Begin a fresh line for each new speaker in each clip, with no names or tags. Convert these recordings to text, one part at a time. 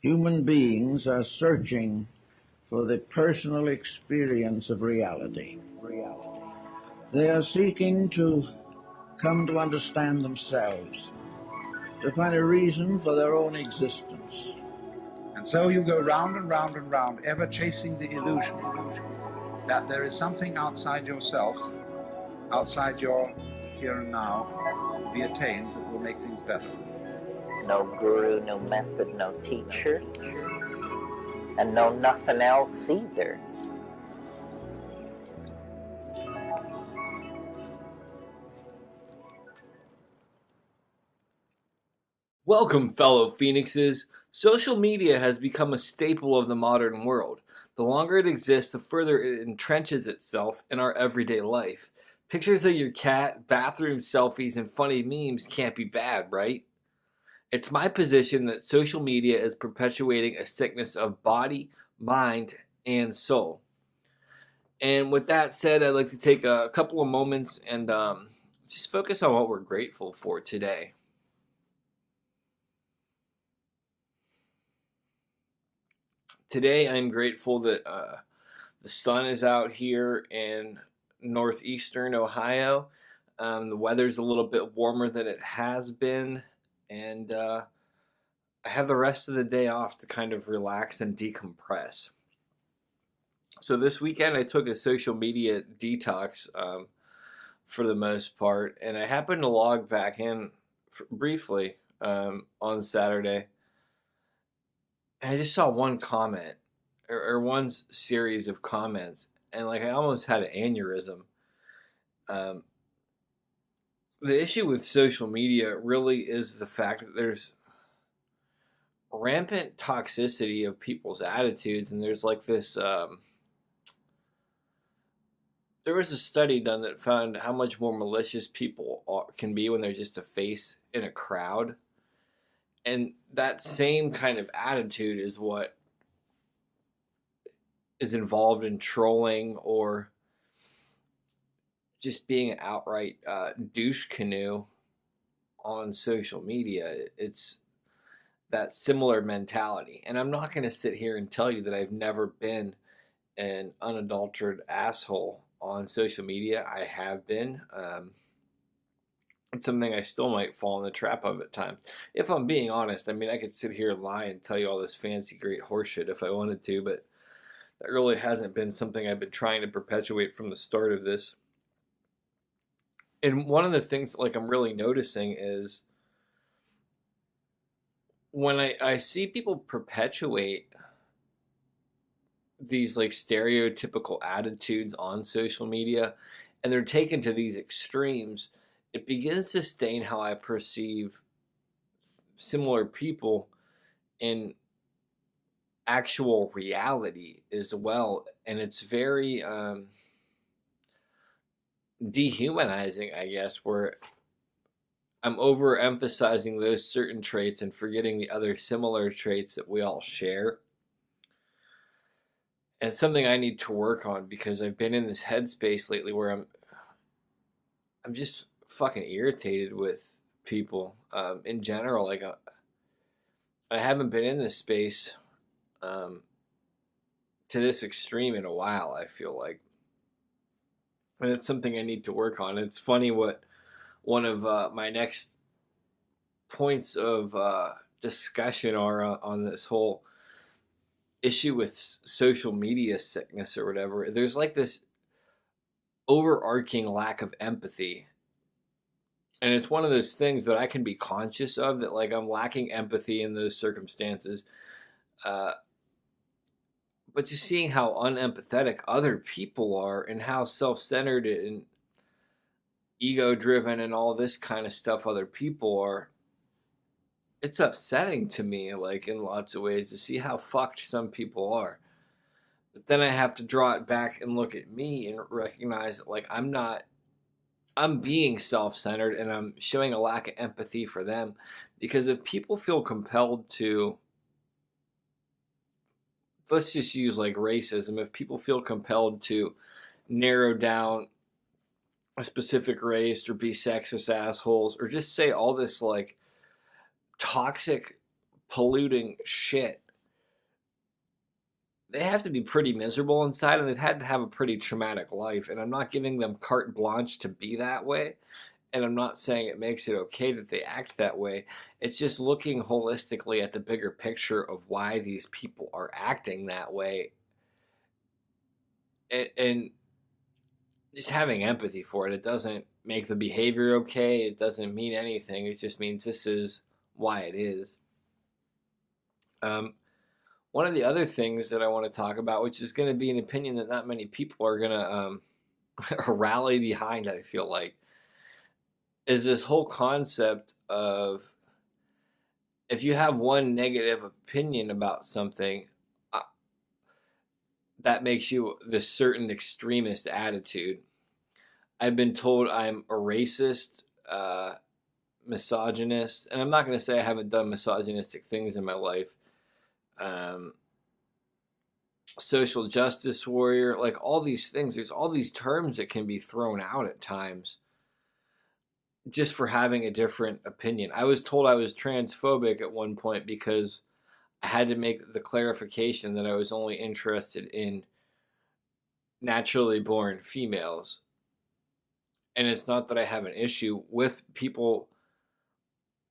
Human beings are searching for the personal experience of reality. They are seeking to come to understand themselves, to find a reason for their own existence.
And so you go round and round and round, ever chasing the illusion that there is something outside yourself, outside your here and now, to be attained that will make things better.
No guru, no method, no teacher, and no nothing else either.
Welcome, fellow Phoenixes. Social media has become a staple of the modern world. The longer it exists, the further it entrenches itself in our everyday life. Pictures of your cat, bathroom selfies, and funny memes can't be bad, right? It's my position that social media is perpetuating a sickness of body, mind, and soul. And with that said, I'd like to take a couple of moments and just focus on what we're grateful for today. Today, I'm grateful that the sun is out here in northeastern Ohio. The weather's a little bit warmer than it has been, and I have the rest of the day off to kind of relax and decompress. So this weekend, I took a social media detox for the most part, and I happened to log back in briefly on Saturday. And I just saw one comment or one series of comments, and like I almost had an aneurysm. The issue with social media really is the fact that there's rampant toxicity of people's attitudes, and there's like this. There was a study done that found how much more malicious people can be when they're just a face in a crowd. And that same kind of attitude is what is involved in trolling or just being an outright douche canoe on social media. It's that similar mentality. And I'm not going to sit here and tell you that I've never been an unadulterated asshole on social media. I have been. It's something I still might fall in the trap of at times. If I'm being honest, I mean, I could sit here and lie and tell you all this fancy, great horseshit if I wanted to, but that really hasn't been something I've been trying to perpetuate from the start of this. And one of the things like I'm really noticing is when I see people perpetuate these like stereotypical attitudes on social media and they're taken to these extremes, it begins to stain how I perceive similar people in actual reality as well. And it's very dehumanizing, I guess, where I'm overemphasizing those certain traits and forgetting the other similar traits that we all share. And it's something I need to work on because I've been in this headspace lately where I'm just fucking irritated with people in general. Like I haven't been in this space to this extreme in a while, I feel like, and it's something I need to work on. It's funny what one of my next points of discussion are on this whole issue with social media sickness or whatever. There's like this overarching lack of empathy. And it's one of those things that I can be conscious of, that like I'm lacking empathy in those circumstances. But just seeing how unempathetic other people are and how self-centered and ego-driven and all this kind of stuff other people are, it's upsetting to me, like in lots of ways, to see how fucked some people are. But then I have to draw it back and look at me and recognize that like I'm being self-centered and I'm showing a lack of empathy for them. Because if people feel compelled to, let's just use like racism, if people feel compelled to narrow down a specific race or be sexist assholes or just say all this like toxic, polluting shit they have to be pretty miserable inside, and they've had to have a pretty traumatic life. And I'm not giving them carte blanche to be that way. And I'm not saying it makes it okay that they act that way. It's just looking holistically at the bigger picture of why these people are acting that way, and just having empathy for it. It doesn't make the behavior okay. It doesn't mean anything. It just means this is why it is. One of the other things that I want to talk about, which is going to be an opinion that not many people are going to rally behind, I feel like, is this whole concept of if you have one negative opinion about something, that makes you this certain extremist attitude. I've been told I'm a racist, misogynist, and I'm not going to say I haven't done misogynistic things in my life. Social justice warrior, like all these things. There's all these terms that can be thrown out at times just for having a different opinion. I was told I was transphobic at one point because I had to make the clarification that I was only interested in naturally born females. And it's not that I have an issue with people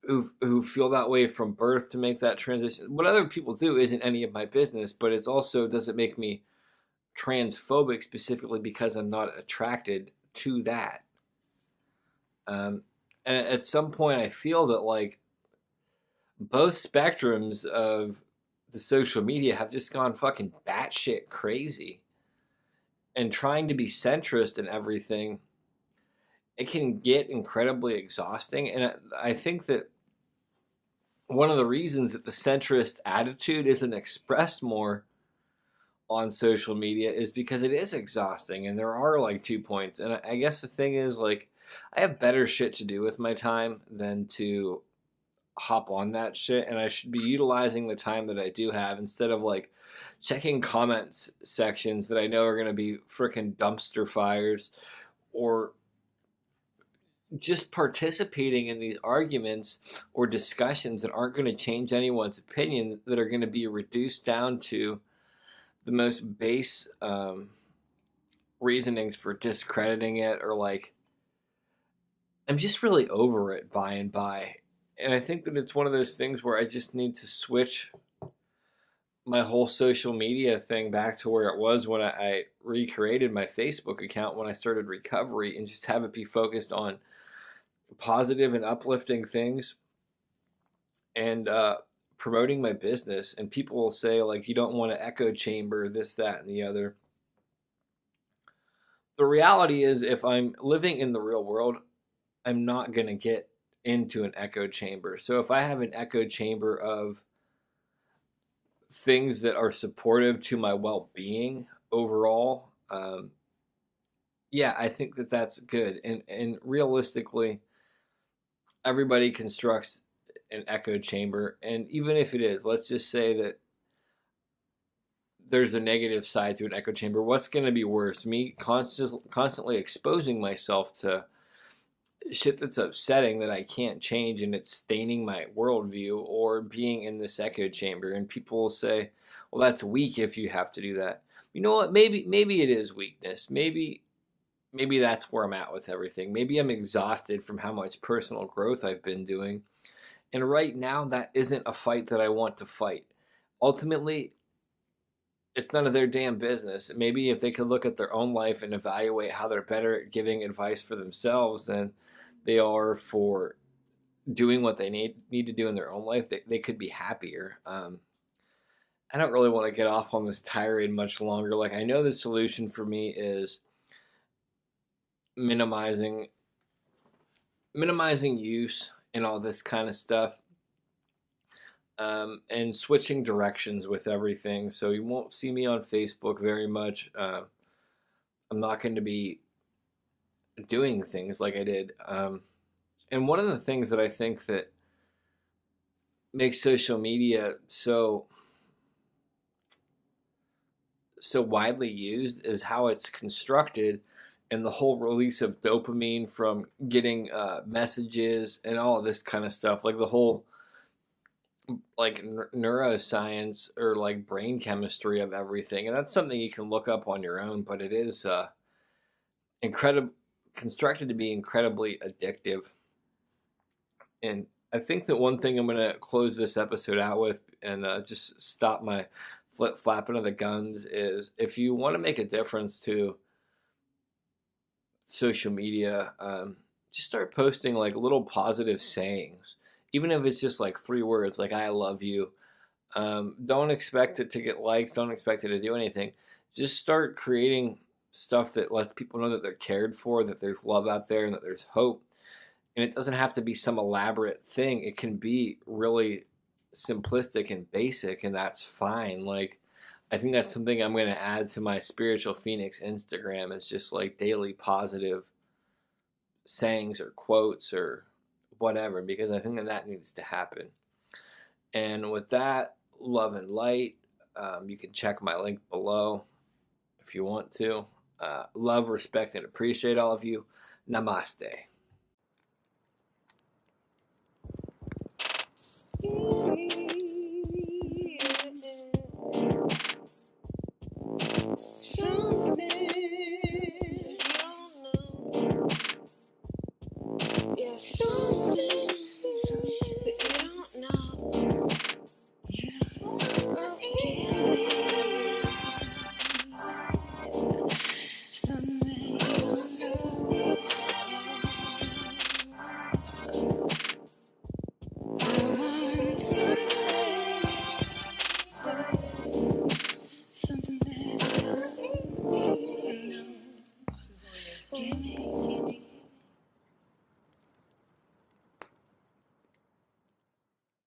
who feel that way from birth to make that transition. What other people do isn't any of my business, but it's also doesn't make me transphobic specifically because I'm not attracted to that. And at some point I feel that like both spectrums of the social media have just gone fucking batshit crazy. And trying to be centrist in everything, it can get incredibly exhausting. And I think that one of the reasons that the centrist attitude isn't expressed more on social media is because it is exhausting. And there are like 2 points. And I guess the thing is, like, I have better shit to do with my time than to hop on that shit. And I should be utilizing the time that I do have instead of like checking comments sections that I know are going to be freaking dumpster fires, or just participating in these arguments or discussions that aren't going to change anyone's opinion, that are going to be reduced down to the most base reasonings for discrediting it, or like, I'm just really over it by and by. And I think that it's one of those things where I just need to switch my whole social media thing back to where it was when I recreated my Facebook account when I started recovery, and just have it be focused on positive and uplifting things and promoting my business. And people will say, like, you don't want to echo chamber this, that, and the other. The reality is, if I'm living in the real world, I'm not going to get into an echo chamber. So if I have an echo chamber of things that are supportive to my well-being overall, yeah, I think that that's good. And realistically, everybody constructs an echo chamber. And even if it is, let's just say that there's a negative side to an echo chamber, what's going to be worse? Me constantly exposing myself to shit that's upsetting that I can't change and it's staining my worldview, or being in this echo chamber and people will say, well, that's weak if you have to do that. You know what? Maybe it is weakness. Maybe that's where I'm at with everything. Maybe I'm exhausted from how much personal growth I've been doing. And right now, that isn't a fight that I want to fight. Ultimately, it's none of their damn business. Maybe if they could look at their own life and evaluate how they're better at giving advice for themselves than they are for doing what they need to do in their own life, they could be happier. I don't really want to get off on this tirade much longer. Like, I know the solution for me is minimizing use and all this kind of stuff, and switching directions with everything. So you won't see me on Facebook very much. I'm not going to be doing things like I did. And one of the things that I think that makes social media so widely used is how it's constructed, and the whole release of dopamine from getting messages and all of this kind of stuff. Like the whole like neuroscience or like brain chemistry of everything, and that's something you can look up on your own. But it is incredible, constructed to be incredibly addictive. And I think that one thing I'm going to close this episode out with, and just stop my flapping of the gums, is if you want to make a difference to social media, just start posting like little positive sayings, even if it's just like 3 words, like "I love you." Don't expect it to get likes. Don't expect it to do anything. Just start creating stuff that lets people know that they're cared for, that there's love out there, and that there's hope. And it doesn't have to be some elaborate thing. It can be really simplistic and basic, and that's fine. Like, I think that's something I'm going to add to my Spiritual Phoenix Instagram, is just like daily positive sayings or quotes or whatever, because I think that needs to happen. And with that, love and light. You can check my link below if you want to. Love, respect, and appreciate all of you. Namaste.